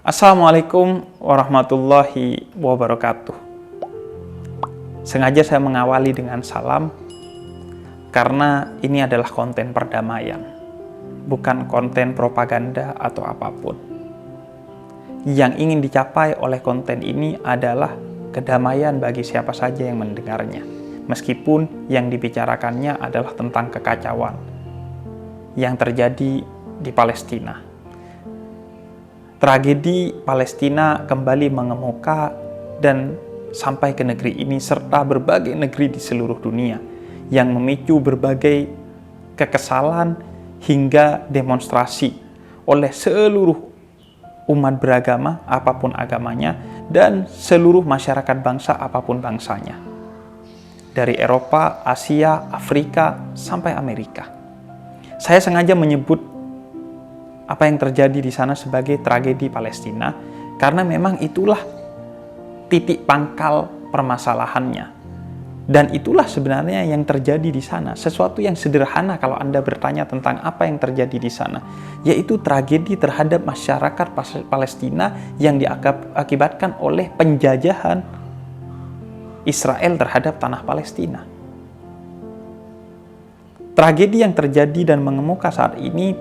Assalamualaikum warahmatullahi wabarakatuh. Sengaja saya mengawali dengan salam karena ini adalah konten perdamaian, bukan konten propaganda atau apapun. Yang ingin dicapai oleh konten ini adalah kedamaian bagi siapa saja yang mendengarnya, meskipun yang dibicarakannya adalah tentang kekacauan yang terjadi di Palestina. Tragedi Palestina kembali mengemuka dan sampai ke negeri ini serta berbagai negeri di seluruh dunia yang memicu berbagai kekesalan hingga demonstrasi oleh seluruh umat beragama apapun agamanya dan seluruh masyarakat bangsa apapun bangsanya. Dari Eropa, Asia, Afrika, sampai Amerika. Saya sengaja menyebut apa yang terjadi di sana sebagai tragedi Palestina, karena memang itulah titik pangkal permasalahannya. Dan itulah sebenarnya yang terjadi di sana. Sesuatu yang sederhana kalau Anda bertanya tentang apa yang terjadi di sana, yaitu tragedi terhadap masyarakat Palestina yang diakibatkan oleh penjajahan Israel terhadap tanah Palestina. Tragedi yang terjadi dan mengemuka saat ini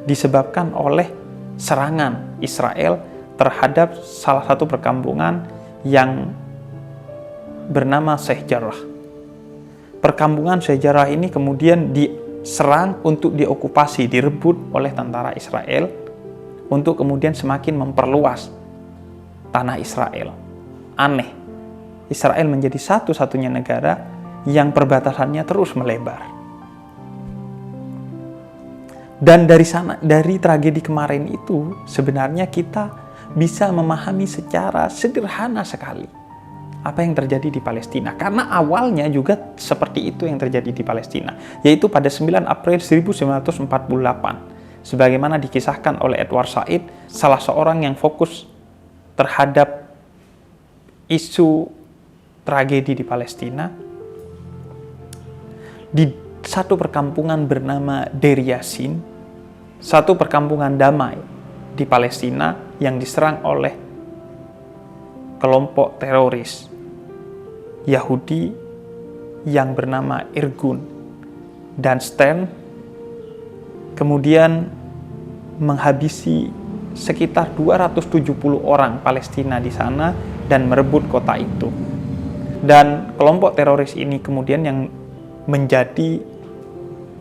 disebabkan oleh serangan Israel terhadap salah satu perkampungan yang bernama Sheikh Jarrah. Perkampungan Sheikh Jarrah ini kemudian diserang untuk diokupasi, direbut oleh tentara Israel untuk kemudian semakin memperluas tanah Israel. Aneh, Israel menjadi satu-satunya negara yang perbatasannya terus melebar. Dan dari tragedi kemarin itu, sebenarnya kita bisa memahami secara sederhana sekali apa yang terjadi di Palestina. Karena awalnya juga seperti itu yang terjadi di Palestina, yaitu pada 9 April 1948. Sebagaimana dikisahkan oleh Edward Said, salah seorang yang fokus terhadap isu tragedi di Palestina, di satu perkampungan bernama Deir Yassin, satu perkampungan damai di Palestina yang diserang oleh kelompok teroris Yahudi yang bernama Irgun dan Stern, kemudian menghabisi sekitar 270 orang Palestina di sana dan merebut kota itu. Dan kelompok teroris ini kemudian yang menjadi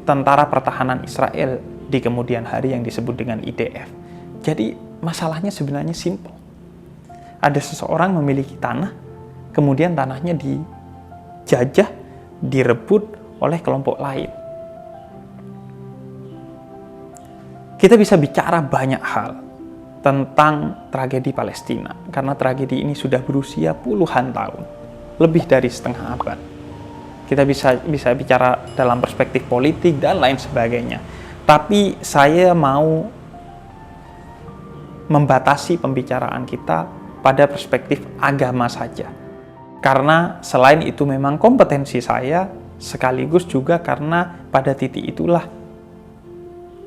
tentara pertahanan Israel di kemudian hari yang disebut dengan IDF. Jadi masalahnya sebenarnya simpel. Ada seseorang memiliki tanah, kemudian tanahnya dijajah, direbut oleh kelompok lain. Kita bisa bicara banyak hal tentang tragedi Palestina, karena tragedi ini sudah berusia puluhan tahun, lebih dari setengah abad. Kita bisa bicara dalam perspektif politik dan lain sebagainya. Tapi saya mau membatasi pembicaraan kita pada perspektif agama saja. Karena selain itu memang kompetensi saya, sekaligus juga karena pada titik itulah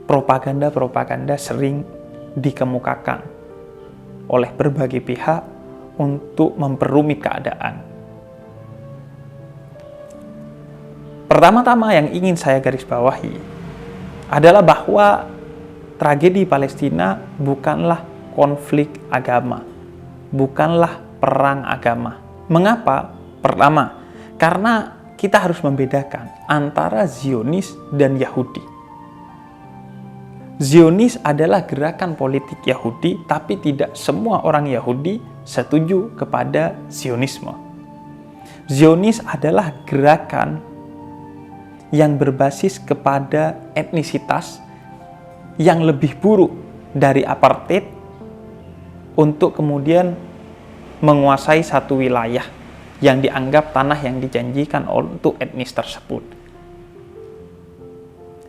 propaganda-propaganda sering dikemukakan oleh berbagai pihak untuk memperumit keadaan. Pertama-tama yang ingin saya garis bawahi adalah bahwa tragedi Palestina bukanlah konflik agama, bukanlah perang agama. Mengapa? Pertama, karena kita harus membedakan antara Zionis dan Yahudi. Zionis adalah gerakan politik Yahudi, tapi tidak semua orang Yahudi setuju kepada Zionisme. Zionis adalah gerakan yang berbasis kepada etnisitas yang lebih buruk dari apartheid untuk kemudian menguasai satu wilayah yang dianggap tanah yang dijanjikan untuk etnis tersebut.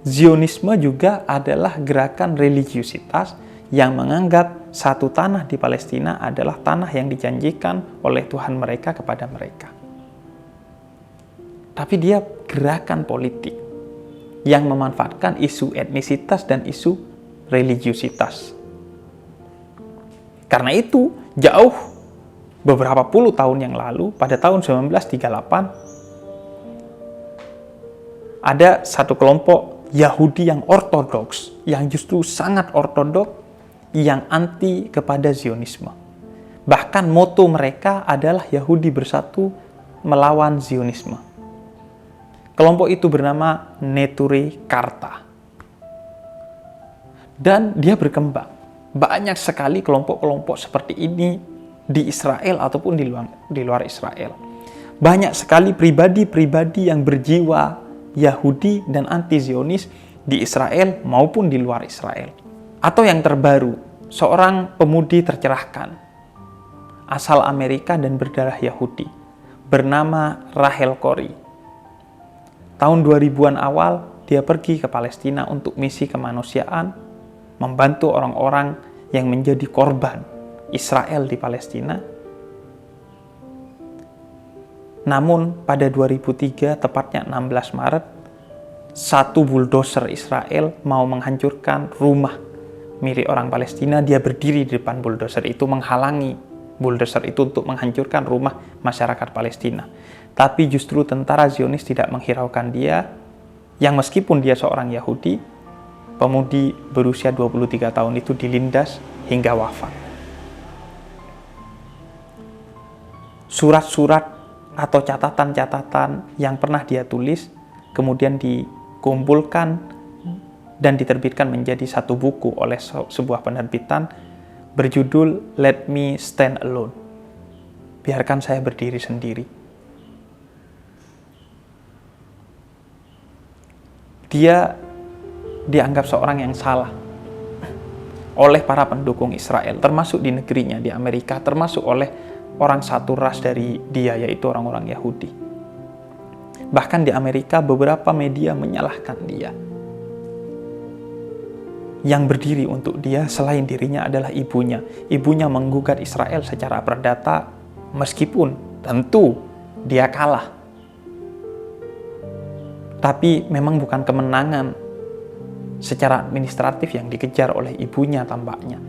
Zionisme juga adalah gerakan religiusitas yang menganggap satu tanah di Palestina adalah tanah yang dijanjikan oleh Tuhan mereka kepada mereka. tapi dia gerakan politik yang memanfaatkan isu etnisitas dan isu religiusitas. Karena itu, jauh beberapa puluh tahun yang lalu, pada tahun 1938, ada satu kelompok Yahudi yang ortodoks, yang justru sangat ortodoks, yang anti kepada Zionisme. Bahkan moto mereka adalah Yahudi bersatu melawan Zionisme. Kelompok itu bernama Neturei Karta. Dan dia berkembang. Banyak sekali kelompok-kelompok seperti ini di Israel ataupun di luar Israel. Banyak sekali pribadi-pribadi yang berjiwa Yahudi dan anti-Zionis di Israel maupun di luar Israel. Atau yang terbaru, seorang pemudi tercerahkan, asal Amerika dan berdarah Yahudi, bernama Rachel Corrie. Tahun 2000-an awal, dia pergi ke Palestina untuk misi kemanusiaan, membantu orang-orang yang menjadi korban Israel di Palestina. Namun pada 2003, tepatnya 16 Maret, satu bulldozer Israel mau menghancurkan rumah milik orang Palestina. Dia berdiri di depan bulldozer itu, menghalangi bulldozer itu untuk menghancurkan rumah masyarakat Palestina. Tapi justru tentara Zionis tidak menghiraukan dia, yang meskipun dia seorang Yahudi, pemudi berusia 23 tahun itu dilindas hingga wafat. Surat-surat atau catatan-catatan yang pernah dia tulis kemudian dikumpulkan dan diterbitkan menjadi satu buku oleh sebuah penerbitan berjudul Let Me Stand Alone. Biarkan saya berdiri sendiri. Dia dianggap seorang yang salah oleh para pendukung Israel, termasuk di negerinya, di Amerika, termasuk oleh orang satu ras dari dia, yaitu orang-orang Yahudi. Bahkan di Amerika, beberapa media menyalahkan dia. Yang berdiri untuk dia selain dirinya adalah ibunya. Ibunya menggugat Israel secara perdata, meskipun tentu dia kalah. Tapi memang bukan kemenangan secara administratif yang dikejar oleh ibunya tampaknya,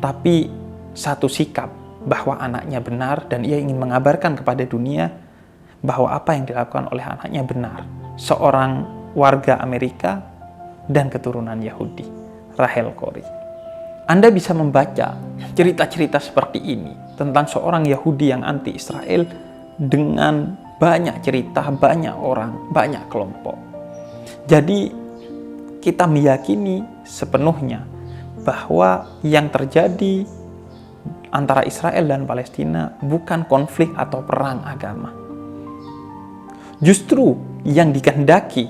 tapi satu sikap bahwa anaknya benar dan ia ingin mengabarkan kepada dunia bahwa apa yang dilakukan oleh anaknya benar. Seorang warga Amerika dan keturunan Yahudi, Rachel Corrie. Anda bisa membaca cerita-cerita seperti ini tentang seorang Yahudi yang anti-Israel dengan banyak cerita, banyak orang, banyak kelompok. Jadi kita meyakini sepenuhnya bahwa yang terjadi antara Israel dan Palestina bukan konflik atau perang agama. Justru yang dikehendaki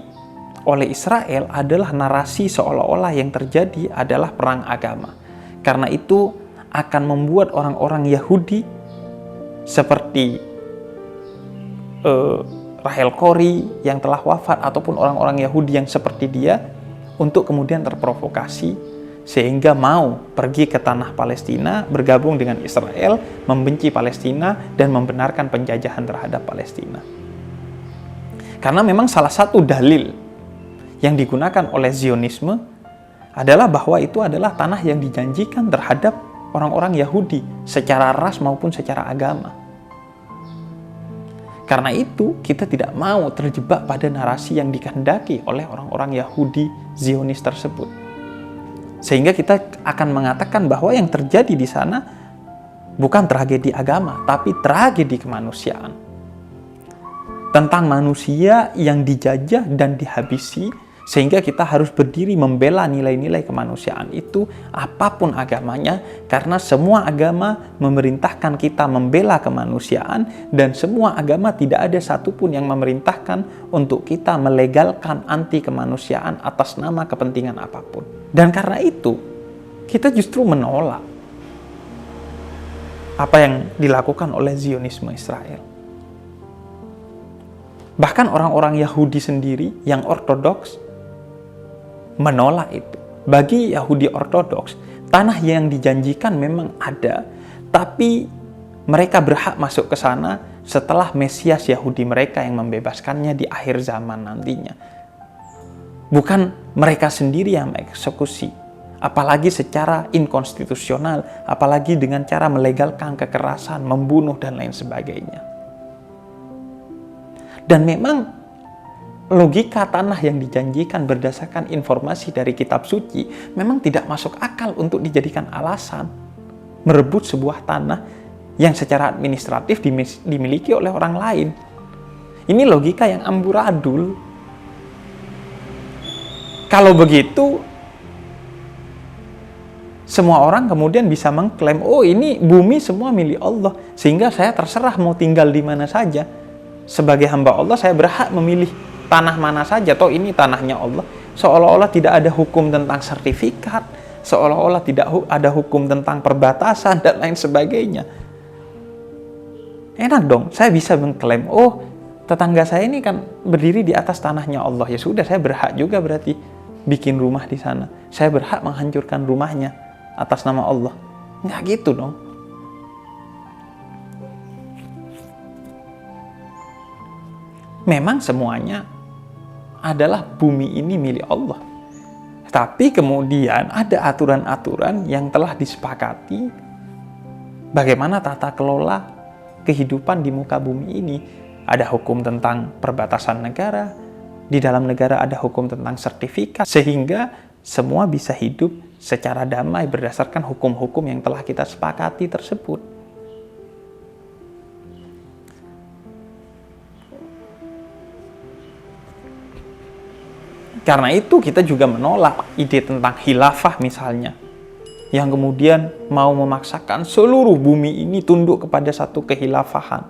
oleh Israel adalah narasi seolah-olah yang terjadi adalah perang agama. Karena itu akan membuat orang-orang Yahudi seperti Rachel Corrie yang telah wafat ataupun orang-orang Yahudi yang seperti dia untuk kemudian terprovokasi sehingga mau pergi ke tanah Palestina, bergabung dengan Israel, membenci Palestina dan membenarkan penjajahan terhadap Palestina. Karena memang salah satu dalil yang digunakan oleh Zionisme adalah bahwa itu adalah tanah yang dijanjikan terhadap orang-orang Yahudi secara ras maupun secara agama. Karena itu, kita tidak mau terjebak pada narasi yang dikehendaki oleh orang-orang Yahudi Zionis tersebut. Sehingga kita akan mengatakan bahwa yang terjadi di sana bukan tragedi agama, tapi tragedi kemanusiaan. Tentang manusia yang dijajah dan dihabisi, sehingga kita harus berdiri membela nilai-nilai kemanusiaan itu, apapun agamanya, karena semua agama memerintahkan kita membela kemanusiaan, dan semua agama tidak ada satupun yang memerintahkan untuk kita melegalkan anti kemanusiaan atas nama kepentingan apapun. Dan karena itu, kita justru menolak apa yang dilakukan oleh Zionisme Israel. Bahkan orang-orang Yahudi sendiri yang ortodoks menolak itu. Bagi Yahudi ortodoks, tanah yang dijanjikan memang ada, tapi mereka berhak masuk ke sana setelah Mesias Yahudi mereka yang membebaskannya di akhir zaman nantinya. Bukan mereka sendiri yang mengeksekusi, apalagi secara inkonstitusional, apalagi dengan cara melegalkan kekerasan, membunuh, dan lain sebagainya. Dan memang logika tanah yang dijanjikan berdasarkan informasi dari kitab suci memang tidak masuk akal untuk dijadikan alasan merebut sebuah tanah yang secara administratif dimiliki oleh orang lain. Ini logika yang amburadul. Kalau begitu, semua orang kemudian bisa mengklaim, oh ini bumi semua milik Allah, sehingga saya terserah mau tinggal di mana saja. Sebagai hamba Allah, saya berhak memilih tanah mana saja, toh ini tanahnya Allah. Seolah-olah tidak ada hukum tentang sertifikat, seolah-olah tidak ada hukum tentang perbatasan, dan lain sebagainya. Enak dong, saya bisa mengklaim, oh tetangga saya ini kan berdiri di atas tanahnya Allah, ya sudah, saya berhak juga berarti bikin rumah di sana. Saya berhak menghancurkan rumahnya atas nama Allah. Nggak gitu dong. Memang semuanya adalah bumi ini milik Allah. Tapi kemudian ada aturan-aturan yang telah disepakati bagaimana tata kelola kehidupan di muka bumi ini. Ada hukum tentang perbatasan negara, di dalam negara ada hukum tentang sertifikat, sehingga semua bisa hidup secara damai berdasarkan hukum-hukum yang telah kita sepakati tersebut. Karena itu kita juga menolak ide tentang khilafah misalnya, yang kemudian mau memaksakan seluruh bumi ini tunduk kepada satu kehilafahan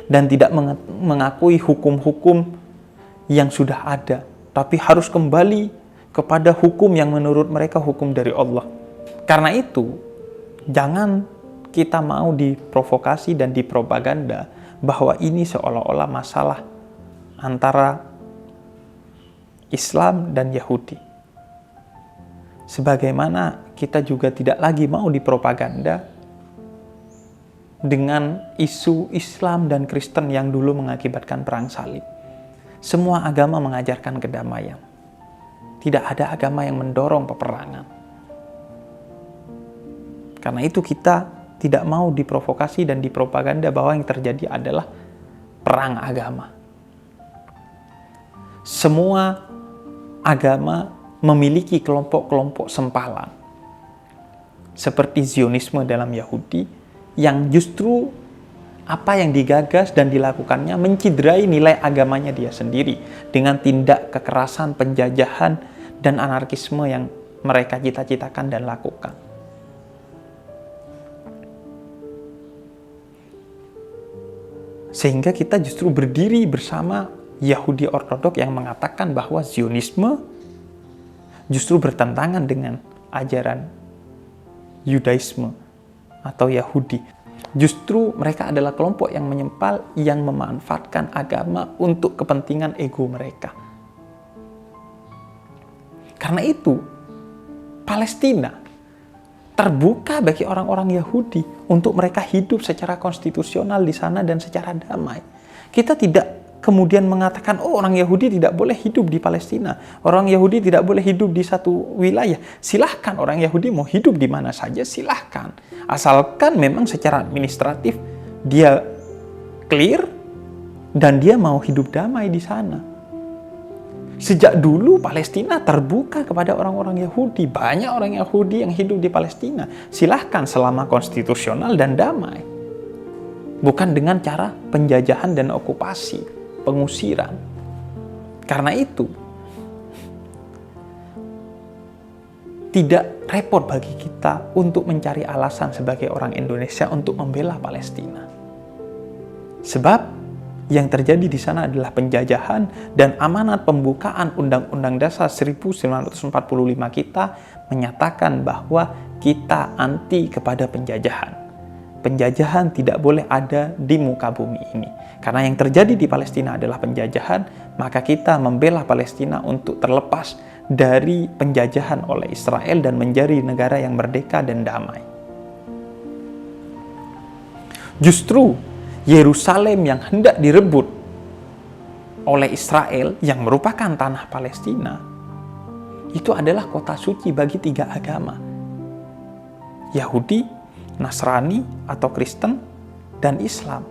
dan tidak mengakui hukum-hukum yang sudah ada, tapi harus kembali kepada hukum yang menurut mereka hukum dari Allah. Karena itu, jangan kita mau diprovokasi dan dipropaganda bahwa ini seolah-olah masalah antara Islam dan Yahudi. Sebagaimana kita juga tidak lagi mau dipropaganda dengan isu Islam dan Kristen yang dulu mengakibatkan perang salib. Semua agama mengajarkan kedamaian. Tidak ada agama yang mendorong peperangan. Karena itu kita tidak mau diprovokasi dan dipropaganda bahwa yang terjadi adalah perang agama. Semua agama memiliki kelompok-kelompok sempalan. Seperti Zionisme dalam Yahudi, yang justru apa yang digagas dan dilakukannya menciderai nilai agamanya dia sendiri dengan tindak kekerasan, penjajahan, dan anarkisme yang mereka cita-citakan dan lakukan. Sehingga kita justru berdiri bersama Yahudi Ortodok yang mengatakan bahwa Zionisme justru bertentangan dengan ajaran Yudaisme atau Yahudi. Justru mereka adalah kelompok yang menyempal, yang memanfaatkan agama untuk kepentingan ego mereka. Karena itu, Palestina terbuka bagi orang-orang Yahudi untuk mereka hidup secara konstitusional di sana dan secara damai. Kita tidak kemudian mengatakan, oh orang Yahudi tidak boleh hidup di Palestina, orang Yahudi tidak boleh hidup di satu wilayah. Silahkan orang Yahudi mau hidup di mana saja, silahkan. Asalkan memang secara administratif dia clear dan dia mau hidup damai di sana. Sejak dulu Palestina terbuka kepada orang-orang Yahudi. Banyak orang Yahudi yang hidup di Palestina. Silahkan selama konstitusional dan damai. Bukan dengan cara penjajahan dan okupasi, pengusiran. Karena itu, tidak repot bagi kita untuk mencari alasan sebagai orang Indonesia untuk membela Palestina. Sebab yang terjadi di sana adalah penjajahan dan amanat pembukaan Undang-Undang Dasar 1945 kita menyatakan bahwa kita anti kepada penjajahan. Penjajahan tidak boleh ada di muka bumi ini. Karena yang terjadi di Palestina adalah penjajahan, maka kita membela Palestina untuk terlepas dari penjajahan oleh Israel dan menjadi negara yang merdeka dan damai. Justru Yerusalem yang hendak direbut oleh Israel yang merupakan tanah Palestina, itu adalah kota suci bagi 3 agama. Yahudi, Nasrani atau Kristen, dan Islam.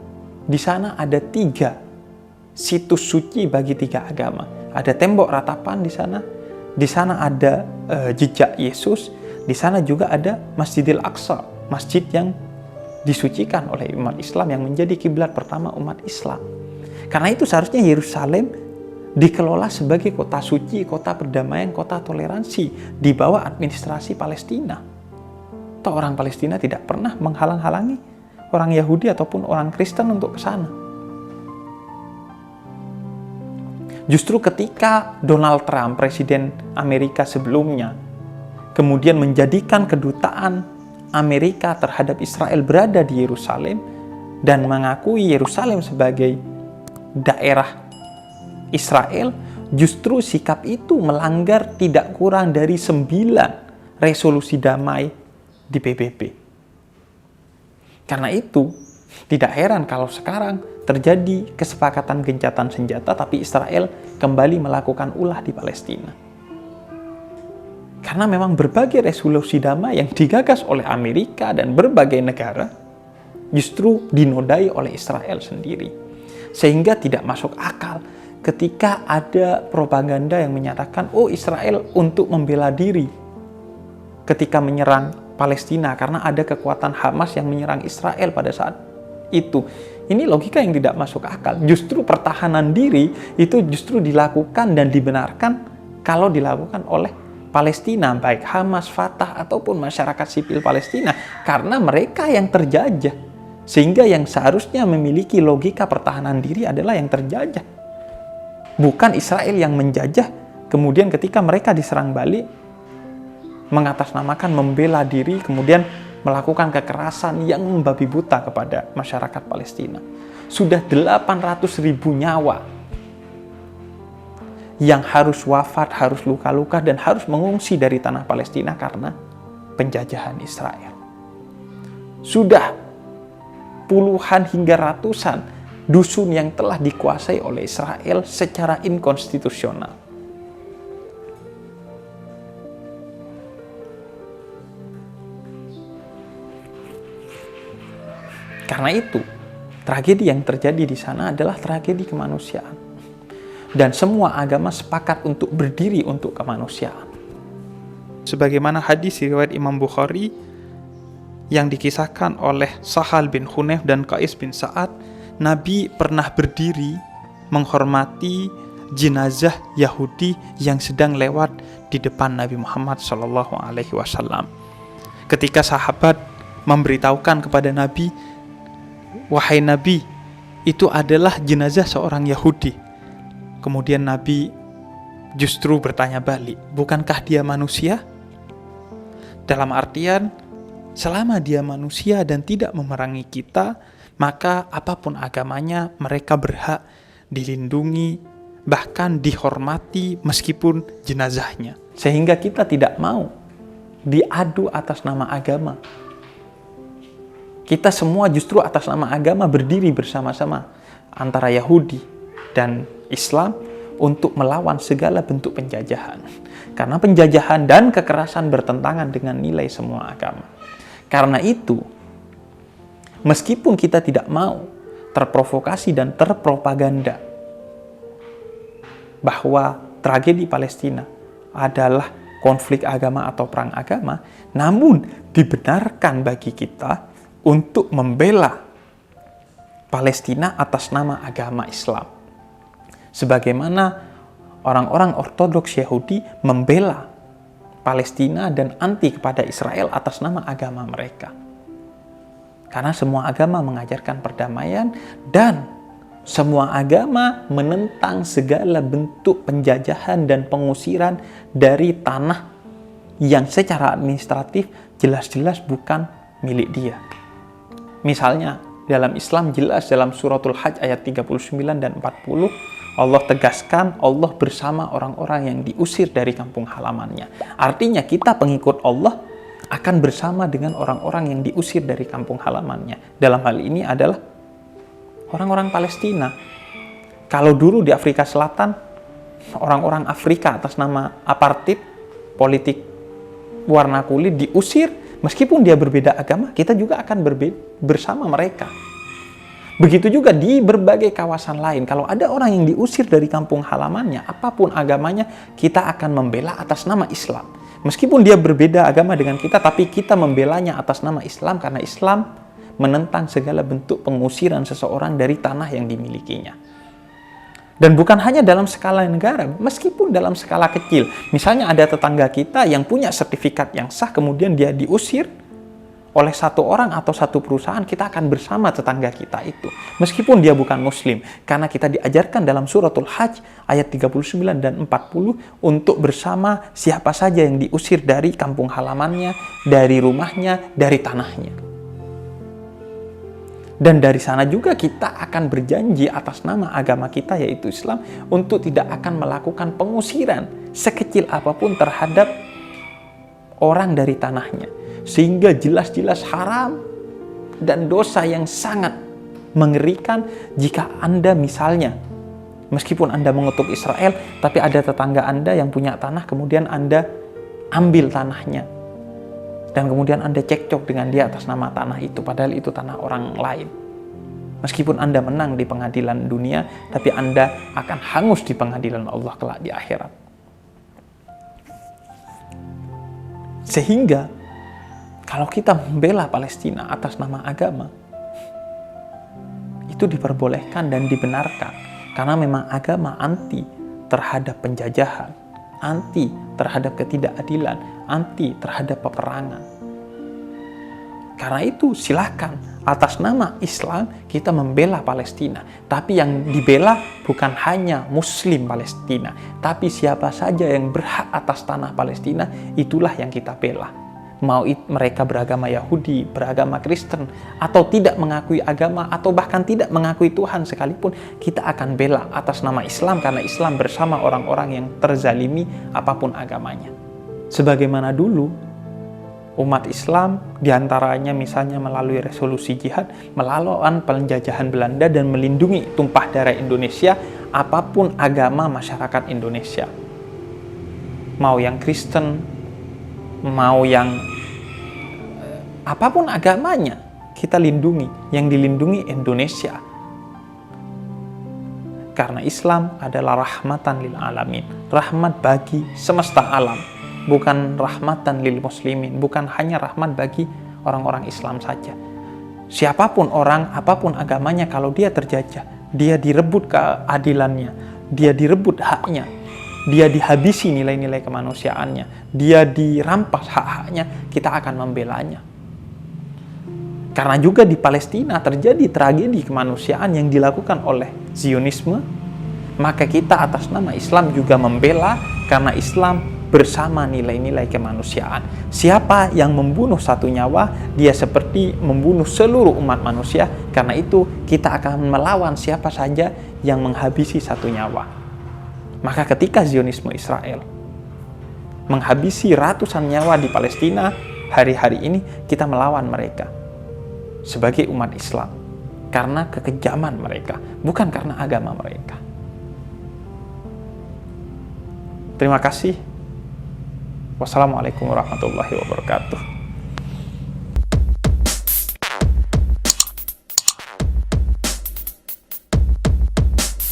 Di sana ada 3 situs suci bagi 3 agama. Ada tembok ratapan di sana. Di sana ada jejak Yesus. Di sana juga ada Masjidil Aqsa, masjid yang disucikan oleh umat Islam, yang menjadi kiblat pertama umat Islam. Karena itu seharusnya Yerusalem dikelola sebagai kota suci, kota perdamaian, kota toleransi di bawah administrasi Palestina. Toh orang Palestina tidak pernah menghalang-halangi orang Yahudi ataupun orang Kristen untuk ke sana. Justru ketika Donald Trump, presiden Amerika sebelumnya, kemudian menjadikan kedutaan Amerika terhadap Israel berada di Yerusalem dan mengakui Yerusalem sebagai daerah Israel, justru sikap itu melanggar tidak kurang dari 9 resolusi damai di PBB. Karena itu, tidak heran kalau sekarang terjadi kesepakatan gencatan senjata, tapi Israel kembali melakukan ulah di Palestina. Karena memang berbagai resolusi damai yang digagas oleh Amerika dan berbagai negara justru dinodai oleh Israel sendiri. Sehingga tidak masuk akal ketika ada propaganda yang menyatakan, oh Israel untuk membela diri ketika menyerang Palestina karena ada kekuatan Hamas yang menyerang Israel pada saat itu. Ini logika yang tidak masuk akal. Justru pertahanan diri itu justru dilakukan dan dibenarkan kalau dilakukan oleh Palestina, baik Hamas, Fatah, ataupun masyarakat sipil Palestina, karena mereka yang terjajah. Sehingga yang seharusnya memiliki logika pertahanan diri adalah yang terjajah. Bukan Israel yang menjajah, kemudian ketika mereka diserang balik, mengatasnamakan membela diri, kemudian melakukan kekerasan yang membabi buta kepada masyarakat Palestina. Sudah 800.000 nyawa yang harus wafat, harus luka-luka, dan harus mengungsi dari tanah Palestina karena penjajahan Israel. Sudah puluhan hingga ratusan dusun yang telah dikuasai oleh Israel secara inkonstitusional. Karena itu, tragedi yang terjadi di sana adalah tragedi kemanusiaan. Dan semua agama sepakat untuk berdiri untuk kemanusiaan. Sebagaimana hadis riwayat Imam Bukhari yang dikisahkan oleh Sahal bin Hunayf dan Qais bin Sa'ad, Nabi pernah berdiri menghormati jenazah Yahudi yang sedang lewat di depan Nabi Muhammad SAW. Ketika sahabat memberitahukan kepada Nabi, wahai Nabi, itu adalah jenazah seorang Yahudi. Kemudian Nabi justru bertanya balik, bukankah dia manusia? Dalam artian, selama dia manusia dan tidak memerangi kita, maka apapun agamanya, mereka berhak dilindungi, bahkan dihormati meskipun jenazahnya. Sehingga kita tidak mau diadu atas nama agama. Kita semua justru atas nama agama berdiri bersama-sama antara Yahudi dan Islam untuk melawan segala bentuk penjajahan. Karena penjajahan dan kekerasan bertentangan dengan nilai semua agama. Karena itu, meskipun kita tidak mau terprovokasi dan terpropaganda bahwa tragedi Palestina adalah konflik agama atau perang agama, namun dibenarkan bagi kita untuk membela Palestina atas nama agama Islam. Sebagaimana orang-orang ortodoks Yahudi membela Palestina dan anti kepada Israel atas nama agama mereka. Karena semua agama mengajarkan perdamaian dan semua agama menentang segala bentuk penjajahan dan pengusiran dari tanah yang secara administratif jelas-jelas bukan milik dia. Misalnya, dalam Islam jelas dalam suratul Hajj ayat 39 dan 40, Allah tegaskan Allah bersama orang-orang yang diusir dari kampung halamannya. Artinya kita pengikut Allah akan bersama dengan orang-orang yang diusir dari kampung halamannya. Dalam hal ini adalah orang-orang Palestina. Kalau dulu di Afrika Selatan, orang-orang Afrika atas nama apartheid, politik warna kulit diusir, meskipun dia berbeda agama, kita juga akan bersama mereka. Begitu juga di berbagai kawasan lain, kalau ada orang yang diusir dari kampung halamannya, apapun agamanya, kita akan membela atas nama Islam. Meskipun dia berbeda agama dengan kita, tapi kita membelanya atas nama Islam, karena Islam menentang segala bentuk pengusiran seseorang dari tanah yang dimilikinya. Dan bukan hanya dalam skala negara, meskipun dalam skala kecil. Misalnya ada tetangga kita yang punya sertifikat yang sah, kemudian dia diusir oleh satu orang atau satu perusahaan, kita akan bersama tetangga kita itu. Meskipun dia bukan muslim. Karena kita diajarkan dalam suratul Hajj ayat 39 dan 40 untuk bersama siapa saja yang diusir dari kampung halamannya, dari rumahnya, dari tanahnya. Dan dari sana juga kita akan berjanji atas nama agama kita yaitu Islam untuk tidak akan melakukan pengusiran sekecil apapun terhadap orang dari tanahnya. Sehingga jelas-jelas haram dan dosa yang sangat mengerikan jika Anda misalnya, meskipun Anda mengutuk Israel, tapi ada tetangga Anda yang punya tanah, kemudian Anda ambil tanahnya. Dan kemudian Anda cekcok dengan dia atas nama tanah itu, padahal itu tanah orang lain. Meskipun Anda menang di pengadilan dunia, tapi Anda akan hangus di pengadilan Allah kelak di akhirat. Sehingga kalau kita membela Palestina atas nama agama, itu diperbolehkan dan dibenarkan. Karena memang agama anti terhadap penjajahan, anti terhadap ketidakadilan, anti terhadap peperangan. Karena itu silakan atas nama Islam kita membela Palestina. Tapi yang dibela bukan hanya Muslim Palestina, tapi siapa saja yang berhak atas tanah Palestina, itulah yang kita bela. Mau mereka beragama Yahudi, beragama Kristen, atau tidak mengakui agama, atau bahkan tidak mengakui Tuhan sekalipun, kita akan bela atas nama Islam, karena Islam bersama orang-orang yang terzalimi apapun agamanya. Sebagaimana dulu, umat Islam diantaranya misalnya melalui resolusi jihad, melawan penjajahan Belanda dan melindungi tumpah darah Indonesia, apapun agama masyarakat Indonesia. Mau yang Kristen, mau yang apapun agamanya, kita lindungi. Yang dilindungi Indonesia. Karena Islam adalah rahmatan lil alamin, rahmat bagi semesta alam, bukan rahmatan lil muslimin, bukan hanya rahmat bagi orang-orang Islam saja. Siapapun orang, apapun agamanya, kalau dia terjajah, dia direbut keadilannya, dia direbut haknya, dia dihabisi nilai-nilai kemanusiaannya, dia dirampas hak-haknya, kita akan membelanya. Karena juga di Palestina terjadi tragedi kemanusiaan yang dilakukan oleh Zionisme, maka kita atas nama Islam juga membela, karena Islam bersama nilai-nilai kemanusiaan. Siapa yang membunuh satu nyawa, dia seperti membunuh seluruh umat manusia. Karena itu kita akan melawan siapa saja yang menghabisi satu nyawa. Maka ketika Zionisme Israel menghabisi ratusan nyawa di Palestina, hari-hari ini kita melawan mereka sebagai umat Islam karena kekejaman mereka, bukan karena agama mereka. Terima kasih. Wassalamualaikum warahmatullahi wabarakatuh.